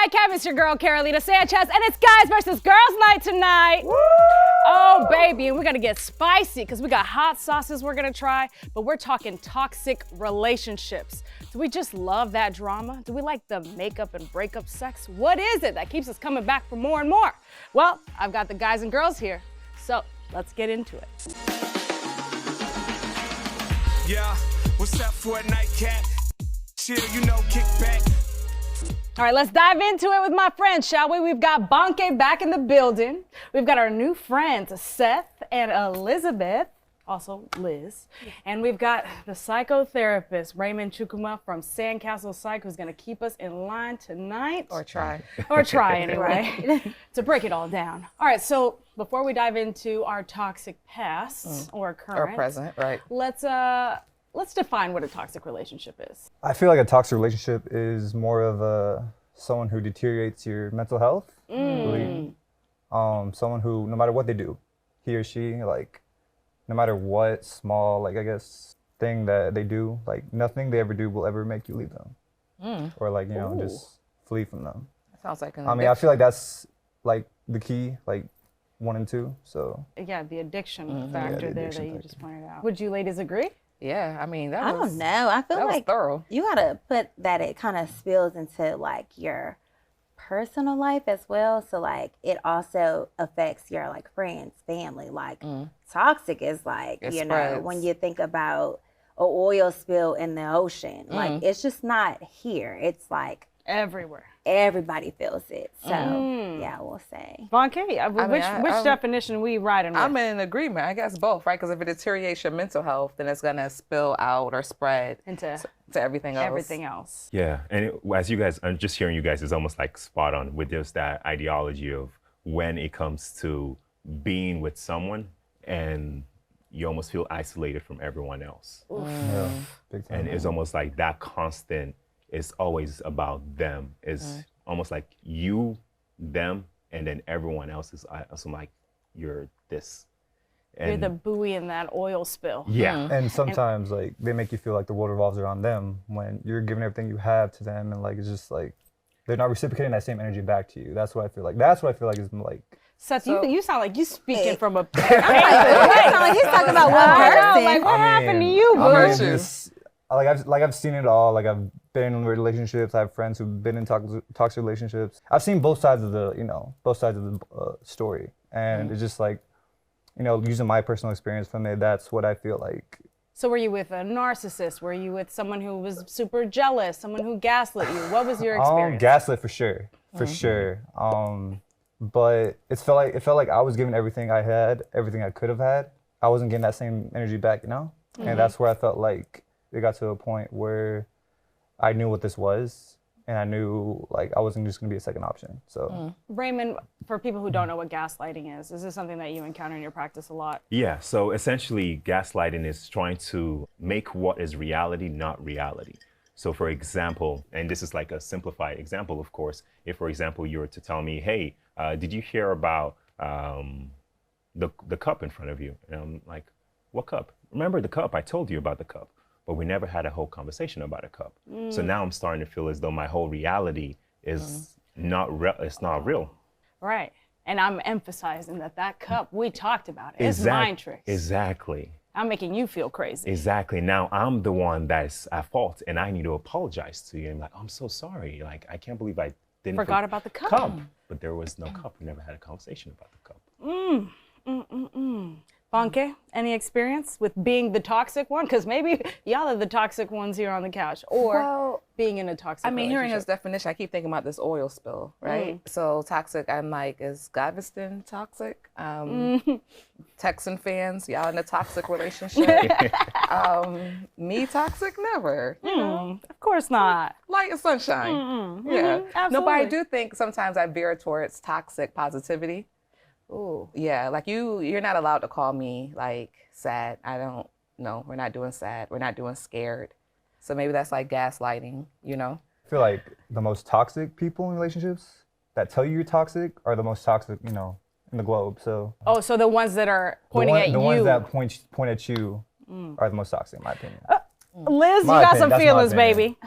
nightcap. It's your girl, Carolina Sanchez, and it's guys versus girls night tonight. Woo! Oh, baby, and we're gonna get spicy because we got hot sauces we're gonna try, but we're talking toxic relationships. Do we just love that drama? Do we like the makeup and breakup sex? What is it that keeps us coming back for more and more? Well, I've got the guys and girls here, so let's get into it. Yeah, what's up for a nightcap? Chill, you know, kick back. All right, let's dive into it with my friends, shall we? We've got Bonke back in the building. We've got our new friends, Seth and Elizabeth, also Liz. And we've got the psychotherapist, Raymond Chukuma from Sandcastle Psych, who's gonna keep us in line tonight. Or try. Or try anyway, to break it all down. All right, so before we dive into our toxic past or current. Or present, right. Let's define what a toxic relationship is. I feel like a toxic relationship is more of someone who deteriorates your mental health. Really. Someone who, no matter what they do, he or she, like, no matter what small, like, I guess, thing that they do, like, nothing they ever do will ever make you leave them. Or, like, you know, just flee from them. That sounds like an I mean, I feel like that's, like, the key, like, 1 and 2, so. Yeah, the addiction factor there that you just pointed out. Would you ladies agree? Yeah, I mean, I don't know. I feel that was like thorough. you gotta put that it kind of spills into like your personal life as well. So like it also affects your like friends, family. Like toxic is like, It you spreads. know, when you think about an oil spill in the ocean, like it's just not here. It's like Everywhere. everybody feels it. So yeah, we'll say. Bonke, which definition we riding with? I'm in agreement. I guess both, right? Because if it deteriorates your mental health, then it's gonna spill out or spread into to everything else. everything else. Yeah, and as you guys, I'm just hearing you guys is almost like spot on with just that ideology of when it comes to being with someone and you almost feel isolated from everyone else. Yeah, big time. And it's almost like that constant is always about them. It's almost like you, them, and then everyone else is also like, you're this. And You're the buoy in that oil spill. yeah. And sometimes, like, they make you feel like the world revolves around them when you're giving everything you have to them, and like it's just like they're not reciprocating that same energy back to you. That's what I feel like. That's what I feel like is like. Seth, you sound like you speaking from a It sound like he's talking about one person. like what happened to you, I boo? mean, just, I've seen it all. Like I've been in relationships. I have friends who've been in toxic relationships. I've seen both sides of the story, and it's just like, you know, using my personal experience from it, that's what I feel like. So were you with a narcissist? Were you with someone who was super jealous? Someone who gaslit you? What was your experience? Gaslit for sure, sure. But it felt like I was giving everything I had, everything I could have had. I wasn't getting that same energy back, you know? And that's where I felt like it got to a point where I knew what this was, and I knew like I wasn't just gonna be a second option. So Raymond, for people who don't know what gaslighting is this something that you encounter in your practice a lot? Yeah, so essentially gaslighting is trying to make what is reality not reality. So for example, and this is like a simplified example, of course, if for example you were to tell me, hey, did you hear about the cup in front of you? And I'm like, what cup? Remember the cup, I told you about the cup, but we never had a whole conversation about a cup. So now I'm starting to feel as though my whole reality is not real. It's not real. Right. And I'm emphasizing that cup, we talked about it. It's mind tricks. Exactly. I'm making you feel crazy. Exactly. Now I'm the one that's at fault, and I need to apologize to you. I'm like, I'm so sorry. Like, I can't believe I didn't Forgot about the cup. But there was no cup. We never had a conversation about the cup. Bonke, any experience with being the toxic one? Because maybe y'all are the toxic ones here on the couch, or being in a toxic Hearing his relationship. definition, I keep thinking about this oil spill, right? So toxic, I'm like, is Galveston toxic? Texan fans, y'all in a toxic relationship? Me toxic? Never. You know, Of course not. light and sunshine. Yeah. absolutely. No, but I do think sometimes I veer towards toxic positivity. Ooh. Yeah, like you're not allowed to call me like sad. I don't know. We're not doing sad. We're not doing scared. So maybe that's like gaslighting, you know? I feel like the most toxic people in relationships that tell you you're toxic are the most toxic, you know, in the globe. So Oh, so the ones that are pointing at you. the ones that point at you are the most toxic, in my opinion. Liz, My you got opinion, some that's my feelings, opinion. baby.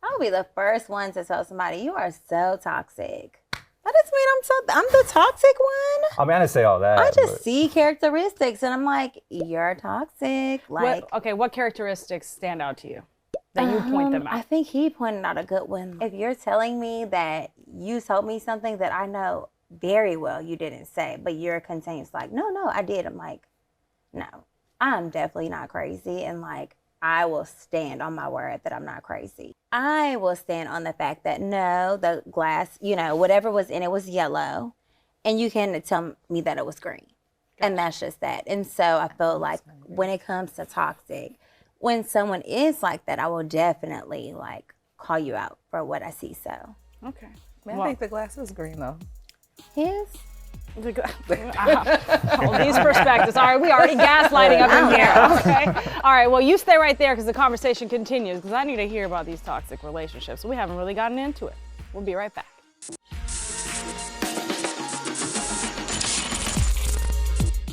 I gonna be the first one to tell somebody you are so toxic. That doesn't mean I'm the toxic one. I mean, I didn't say all that. I just but see characteristics and I'm like, you're toxic. Like, what characteristics stand out to you that you point them I out? think he pointed out a good one. If you're telling me that you told me something that I know very well you didn't say, but you're continuous like, no, I did. I'm like, no, I'm definitely not crazy. And like, I will stand on my word that I'm not crazy. I will stand on the fact that no, the glass, whatever was in it was yellow, and you can tell me that it was green. Gotcha. And that's just that. And so I feel like when it comes to toxic, when someone is like that, I will definitely like call you out for what I see. So. Okay. I think the glass is green though. His? These perspectives. All right, we already gaslighting up in here. Okay. All right, well, you stay right there because the conversation continues because I need to hear about these toxic relationships. We haven't really gotten into it. We'll be right back.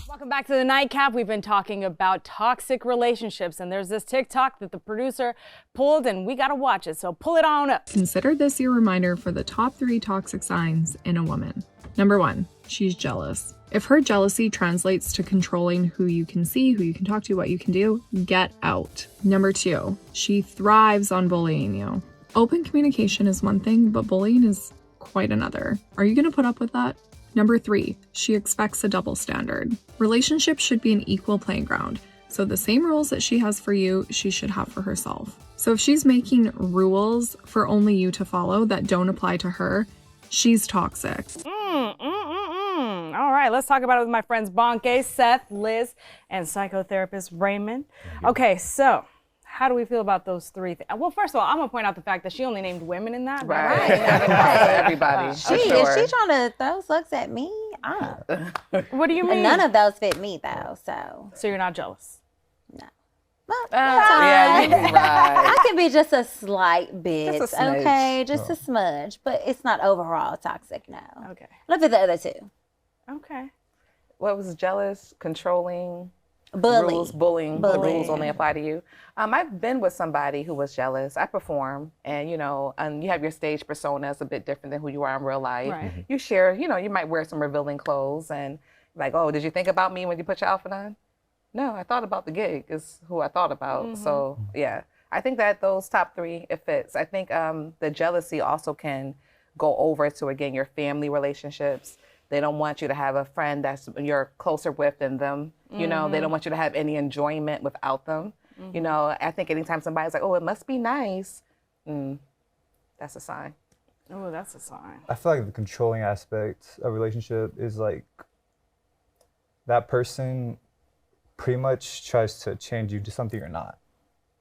Welcome back to the Nightcap. We've been talking about toxic relationships, and there's this TikTok that the producer pulled, and we got to watch it, so pull it on up. Consider this your reminder for the top 3 toxic signs in a woman. Number 1, she's jealous. If her jealousy translates to controlling who you can see, who you can talk to, what you can do, get out. Number 2, she thrives on bullying you. Open communication is one thing, but bullying is quite another. Are you going to put up with that? Number 3, she expects a double standard. Relationships should be an equal playing ground. So the same rules that she has for you, she should have for herself. So if she's making rules for only you to follow that don't apply to her, she's toxic. All right, let's talk about it with my friends Bonke, Seth, Liz, and psychotherapist Raymond. Okay, so how do we feel about those 3 things? Well, first of all, I'm gonna point out the fact that she only named women in that. Right. Everybody. Is she trying to throw slugs at me? What do you mean? None of those fit me though, so. So you're not jealous? No. Yeah, you're right. I can be just a slight bit, Just a smidge. okay, just a smudge, but it's not overall toxic, no. Okay. Look at the other 2. Okay. What was jealous, controlling, Bullying. bullying. The rules only apply to you. I've been with somebody who was jealous. I perform, and and you have your stage persona is a bit different than who you are in real life. Right. You share, you might wear some revealing clothes, and like, oh, did you think about me when you put your outfit on? No, I thought about the gig. Is who I thought about. So yeah, I think that those top 3 it fits. I think the jealousy also can go over to again your family relationships. They don't want you to have a friend that's you're closer with than them. They don't want you to have any enjoyment without them. I think anytime somebody's like, oh, it must be nice, that's a sign. Oh, that's a sign. I feel like the controlling aspect of a relationship is like that person pretty much tries to change you to something you're not.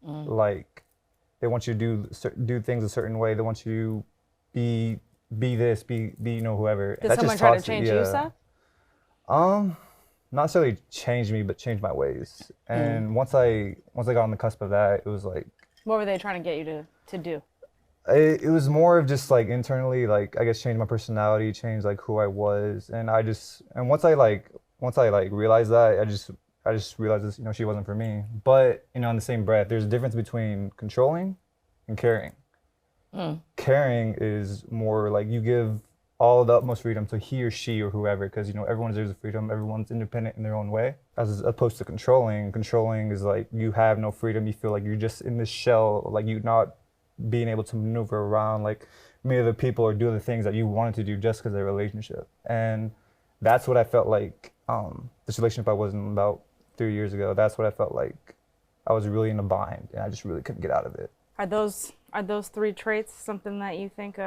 Like they want you to do things a certain way. They want you to be this, be whoever. Did That's someone just try to toxic, change yeah. you, Seth? Not necessarily change me, but change my ways. And once I got on the cusp of that, it was like. What were they trying to get you to do? It was more of just like internally, like I guess change my personality, change like who I was, and once I realized that, I just realized this, she wasn't for me. But in the same breath, there's a difference between controlling and caring. Caring is more like you give all the utmost freedom to he or she or whoever, because everyone deserves freedom, everyone's independent in their own way, as opposed to controlling. Controlling is like you have no freedom, you feel like you're just in this shell, like you're not being able to maneuver around like many other people or do the things that you wanted to do just because of their relationship. And that's what I felt like this relationship I was in about 3 years ago. That's what I felt like. I was really in a bind and I just really couldn't get out of it. Are those 3 traits something that you think?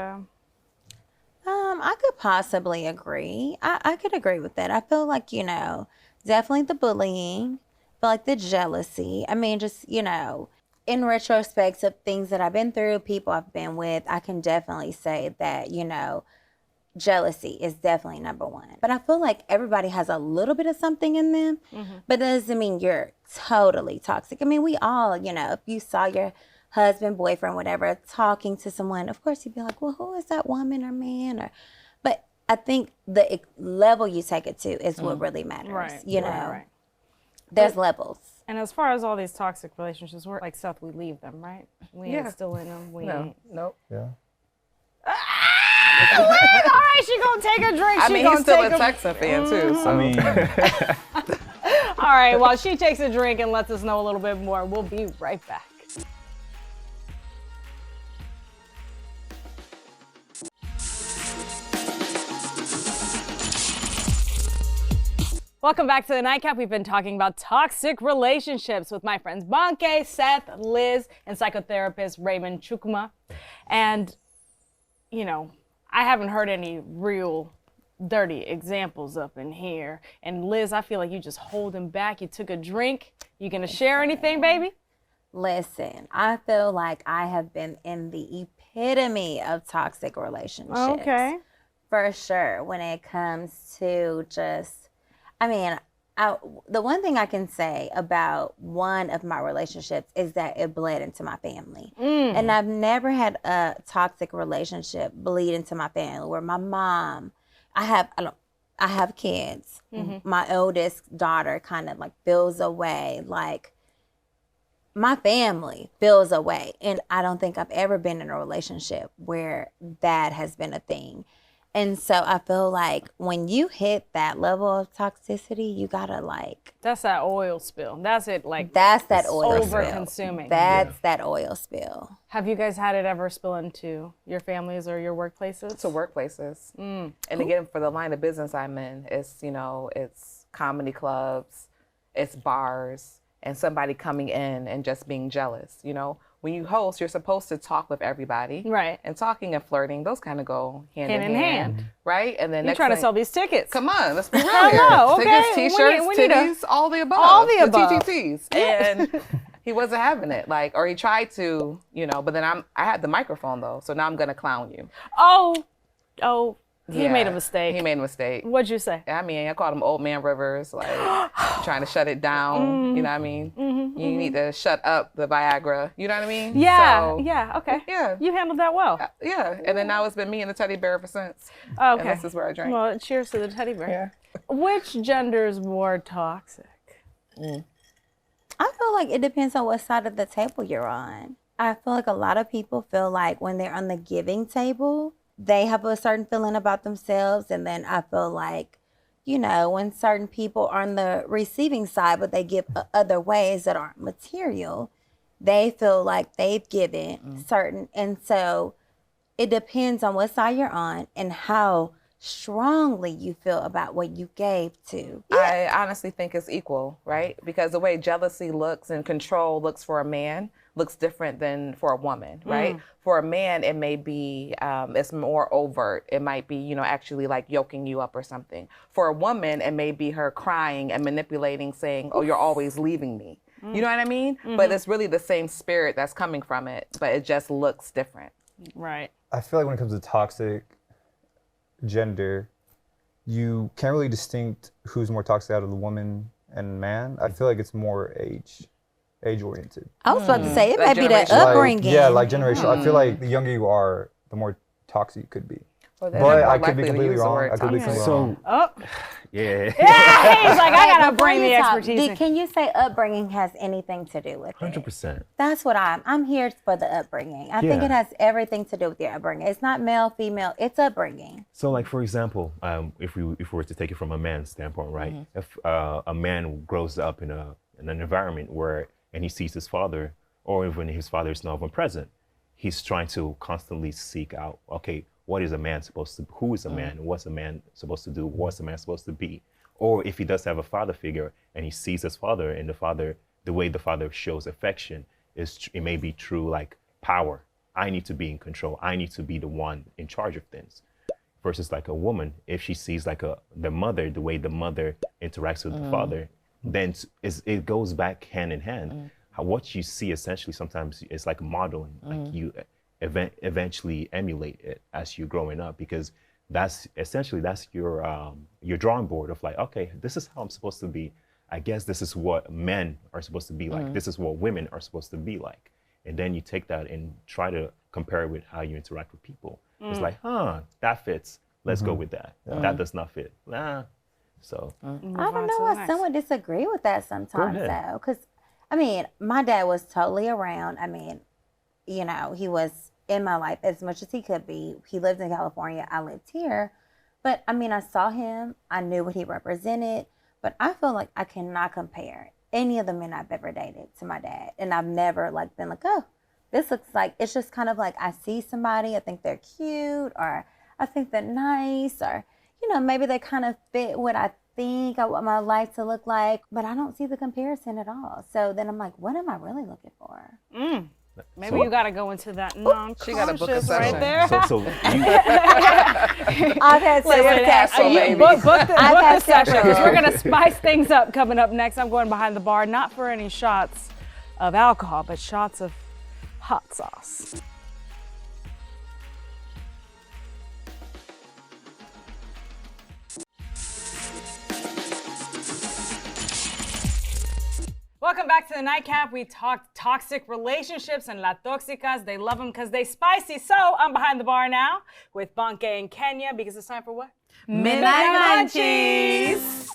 I could possibly agree. I could agree with that. I feel like, definitely the bullying, but like the jealousy. I mean, just, in retrospect of things that I've been through, people I've been with, I can definitely say that, jealousy is definitely number 1. But I feel like everybody has a little bit of something in them, but that doesn't mean you're totally toxic. I mean, we all, if you saw your husband, boyfriend, whatever, talking to someone, of course you'd be like, well, who is that woman or man? But I think the level you take it to is what really matters. Right. You know, Right. there's levels. And as far as all these toxic relationships, we're like Seth, we leave them, right? We ain't still in them. We ain't. Nope. Yeah. All right, she gonna take a drink. I mean, he's still a Texan fan too. So. I mean, All right, while she takes a drink and lets us know a little bit more, we'll be right back. Welcome back to the Nightcap. We've been talking about toxic relationships with my friends Banke, Seth, Liz, and psychotherapist Raymond Chukuma. And, you know, I haven't heard any real dirty examples up in here. And Liz, I feel like you just holding back. You took a drink. You gonna share anything, baby? Listen, I feel like I have been in the epitome of toxic relationships. Okay. For sure. When it comes to just, the one thing I can say about one of my relationships is that it bled into my family. And I've never had a toxic relationship bleed into my family where my mom, I have kids. My oldest daughter kind of like feels away, like my family feels away. And I don't think I've ever been in a relationship where that has been a thing. And so I feel like when you hit that level of toxicity, you gotta like. That's that oil spill. That's it, like. That's that oil over spill. consuming. That's that oil spill. Have you guys had it ever spill into your families or your workplaces? To workplaces. And again, for the line of business I'm in, it's comedy clubs, it's bars, and somebody coming in and just being jealous, you know? When you host, you're supposed to talk with everybody. Right. And talking and flirting, those kind of go hand in in hand. hand. Right? And then You're trying to sell these tickets. Come on, let's be real I here. know, okay. Tickets, t-shirts, We need titties, all the above. all the above. TTTs. And he wasn't having it. Like, or he tried to, you know, but then I had the microphone though, so now I'm gonna clown you. Oh, he made a mistake. He made a mistake. What'd you say? I mean, I called him Old Man Rivers, like trying to shut it down. You know what I mean? You need to shut up the Viagra. You know what I mean? Yeah, So, yeah, okay. Yeah. You handled that well. Yeah. And then now it's been me and the teddy bear ever since. Okay. And this is where I drink. Well, cheers to the teddy bear. Which gender is more toxic? I feel like it depends on what side of the table you're on. I feel like a lot of people feel like when they're on the giving table, they have a certain feeling about themselves. And then I feel like, you know, when certain people are on the receiving side, but they give other ways that aren't material, they feel like they've given certain. And so it depends on what side you're on and how strongly you feel about what you gave to. I honestly think it's equal, right? Because the way jealousy looks and control looks for a man looks different than for a woman, right? For a man, it may be, it's more overt. It might be, you know, actually like yoking you up or something. For a woman, it may be her crying and manipulating, saying, oh, you're always leaving me. You know what I mean? But it's really the same spirit that's coming from it, but it just looks different. Right. I feel like when it comes to toxic gender, you can't really distinct who's more toxic out of the woman and man. I feel like it's more age oriented. I was about to say, it Like might be that generational. upbringing. Like generational. I feel like the younger you are, the more toxic you could be. Well, then But they're more I could be likely to completely use the wrong. word I could be completely So, wrong. Oh, yeah. he's like, I gotta Before bring you the talk, expertise in. can you say upbringing has anything to do with it? 100%. That's what I'm here for the upbringing. I think Yeah. it has everything to do with your upbringing. It's not male, female, it's upbringing. So, like, for example, if we were to take it from a man's standpoint, right? If a man grows up in an environment where, and he sees his father, or even his father is not even present, he's trying to constantly seek out, okay, what is a man supposed to, who is a man, what's a man supposed to do, what's a man supposed to be? Or if he does have a father figure and he sees his father, and the way the father shows affection it may be through like power. I need to be in control. I need to be the one in charge of things. Versus like a woman, if she sees like the mother, the way the mother interacts with the father, then it goes back hand in hand. What you see essentially sometimes is like modeling, like you eventually emulate it as you're growing up, because that's your drawing board of like, okay, this is how I'm supposed to be. I guess this is what men are supposed to be like. This is what women are supposed to be like. And then you take that and try to compare it with how you interact with people. It's like, that fits. Let's go with that. That does not fit. Nah. So I don't know why someone disagree with that sometimes ahead. though, because I mean, my dad was totally around. I mean, you know, he was in my life as much as he could be. He lived in California. I lived here. But I mean, I saw him. I knew what he represented. But I feel like I cannot compare any of the men I've ever dated to my dad. And I've never like been like, oh, this looks like, it's just kind of like I see somebody, I think they're cute, or I think they're nice, or, you know, maybe they kind of fit what I think I want my life to look like, but I don't see the comparison at all. So then I'm like, what am I really looking for? Maybe you got to go into that non-conscious She gotta book a session. right there. So I've had several Castle, baby. Book the session, several. 'cause we're going to spice things up coming up next. I'm going behind the bar, not for any shots of alcohol, but shots of hot sauce. Welcome back to the Nightcap. We talk toxic relationships and La Toxicas. They love them because they spicy. So I'm behind the bar now with Bonke and Kenya because it's time for what? Midnight Munchies.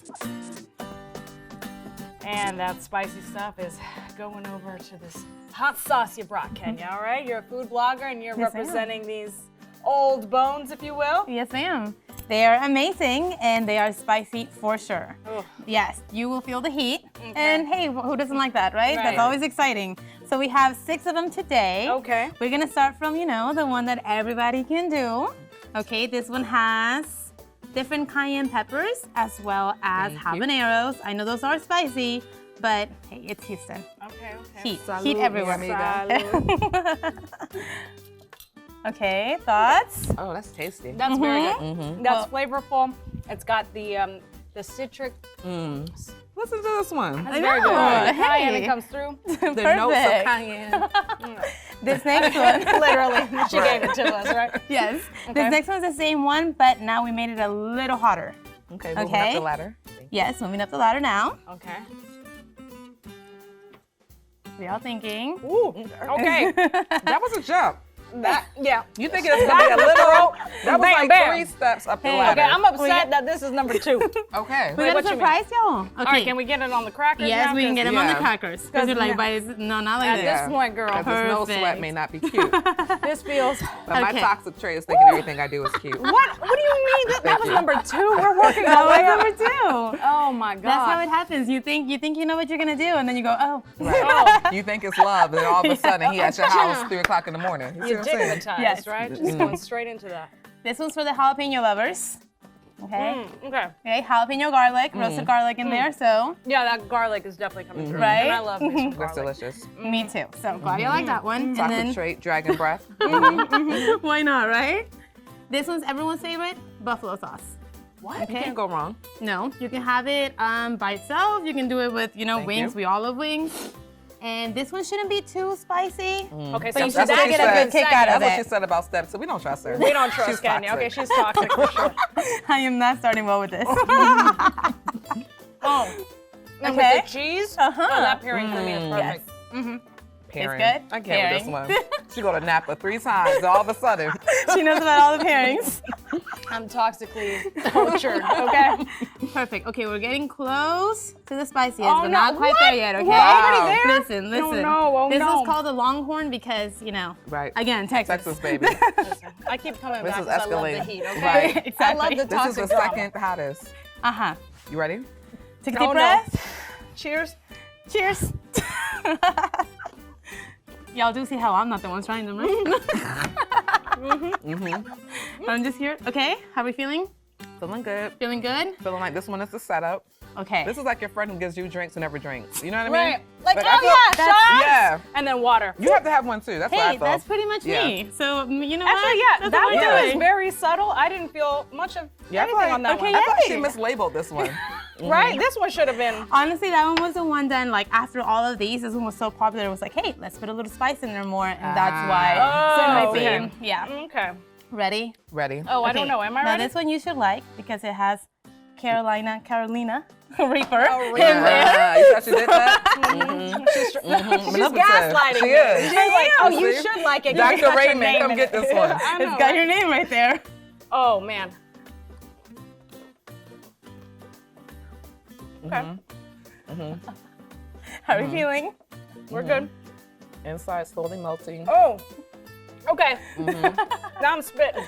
And that spicy stuff is going over to this hot sauce you brought, Kenya, all right? You're a food blogger and you're Yes, I am. representing these old bones, if you will. Yes, ma'am. They are amazing and they are spicy for sure. Ugh. Yes, you will feel the heat. And hey, who doesn't like that, right? Right. That's always exciting. So we have 6 of them today. Okay. We're gonna start from, you know, the one that everybody can do. Okay, this one has different cayenne peppers as well as habaneros. I know those are spicy, but hey, it's Houston. Okay. Heat, Salud, heat everywhere. mi amiga. Okay, thoughts? Oh, that's tasty. That's very good. That's flavorful. It's got the citric. Listen to this one. It's very good. know. The cayenne Hey. that comes through. The notes of Perfect. cayenne. This next one. Literally, she gave it to us, right? Yes. Okay. This next one's the same one, but now we made it a little hotter. Okay, moving Okay. up the ladder. Yes, moving up the ladder now. Okay. What are y'all thinking? Ooh. Okay. That was a jump. That yeah. You think it's gonna be a literal? That was Bam, like bam. 3 steps up the Hey, ladder. Okay, I'm upset that this is number 2. Okay. We what got you a surprise, y'all. Okay. All right, can we get it on the crackers? Yes, now? we can get them on the yeah. crackers. Because you're like, now- no, not like At this. this point, girl, Because this no Perfect. sweat may not be cute. this feels. But my Okay. toxic trait is thinking everything I do is cute. What do you mean? That was number 2. We're working That our was way up. number 2. Oh my god. That's how it happens. You think you know what you're gonna do, and then you go, oh. Right. You think it's love, and all of a sudden he at your house 3 o'clock in the morning. You see You're what I'm saying? digmatized, Yes. right? Just going straight into that. This one's for the jalapeno lovers. Okay. Okay. Okay, jalapeno garlic, roasted garlic in there. So, Yeah, that garlic is definitely coming through. Right? And I love me some That's garlic. delicious. me too. So glad you like that one. Toxic And trait, dragon breath. then, why not, right? This one's everyone's favorite, buffalo sauce. What? You Okay. can't go wrong. No, you can have it by itself. You can do it with, Thank wings. you. We all love wings. And this one shouldn't be too spicy. Okay, But you so should That's what still she get a said. good kick out That's of what she it. said about steps, so we don't trust her. we don't trust She's Kenya. toxic. Okay, she's toxic for sure. I am not starting well with this. Oh. And Okay. with the cheese, Uh-huh. oh, that pairing for me is perfect. Pairing. good? I can't with this Pairing. one. She go to Napa 3 times, all of a sudden. She knows about all the pairings. I'm toxically cultured, okay? Perfect. Okay, we're getting close to the spiciest, Oh, but no. not quite What? there yet, okay? We're already there? Listen. no, oh, this no. is called the Longhorn because, Right. again, Texas. Texas, baby. I keep coming This back is because I love the escalating. heat, okay? Right. I Exactly. love the This is toxic the drama. second hottest. Uh-huh. You ready? Take a Oh, deep no. breath. Cheers. Cheers. Y'all do see how I'm not the one trying them, right? I'm just here. Okay, how are we feeling? Feeling good. Feeling good? Feeling like this one is the setup. Okay. This is like your friend who gives you drinks who never drinks. You know what I mean? Right. Like, I oh feel- yeah, shots. Yeah. And then water. You have to have one too. That's what I Hey, thought. that's pretty much Yeah. me. So, you know Actually, what? yeah, That's that what we're one was doing. very subtle. I didn't feel much of Yeah, I feel anything like- on that okay, one. I thought she Yay. mislabeled this one. Right? This one should have been. Honestly, that one was the one done, like, after all of these, this one was so popular, it was like, hey, let's put a little spice in there more, and that's why. Oh, so it might okay. be, yeah. Okay. Ready? Ready? Oh, I don't know. Am I now, ready? this one you should like, because it has Carolina Reaper Oh, in there. Ah, you thought she did that? She's Manipulative. gaslighting She me. is. She's like, oh, You you see? should like it. Dr. It's got your Raymond, name come in get it. this one. I know, It's got right? your name right there. Oh, man. Okay. How are you feeling? We're good. Inside slowly melting. Oh, okay. Now I'm spitting.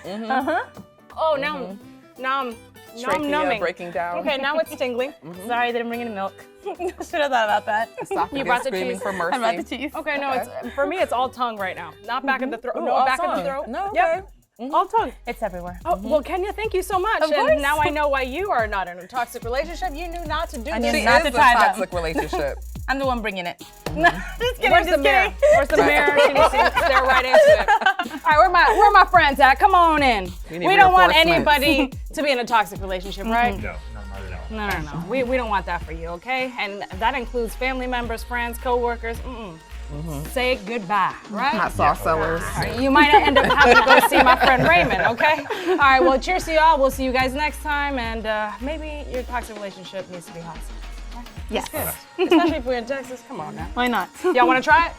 Oh, now I'm Trachea numbing. breaking down. Okay, now it's tingling. Sorry, I didn't bring any milk. Should have thought about that. Esophagus You brought the screaming cheese. for mercy. I brought the cheese. Okay, no, it's for me. It's all tongue right now. Not back of the throat. Ooh, No, all back of tongue. the throat. No, Yep. All tongue. It's everywhere. Oh, well, Kenya, thank you so much. Of And course. now I know why you are not in a toxic relationship. You knew not to do I this. knew She not is to a try them. toxic relationship. I'm the one bringing it. Just kidding, Where's the just mirror? kidding. Where's the mirror? She needs to stare right into it. All right, where my friends at? Come on in. We need We don't want reinforcements. anybody to be in a toxic relationship, right? No, not at all. No. We don't want that for you, okay? And that includes family members, friends, coworkers. Say goodbye, right? Hot sauce sellers. All right, you might end up having to go see my friend Raymond, okay? All right, well, cheers to y'all. We'll see you guys next time. And maybe your toxic relationship needs to be hot sauce. Yes. Especially if we're in Texas. Come on now. Why not? Y'all want to try it?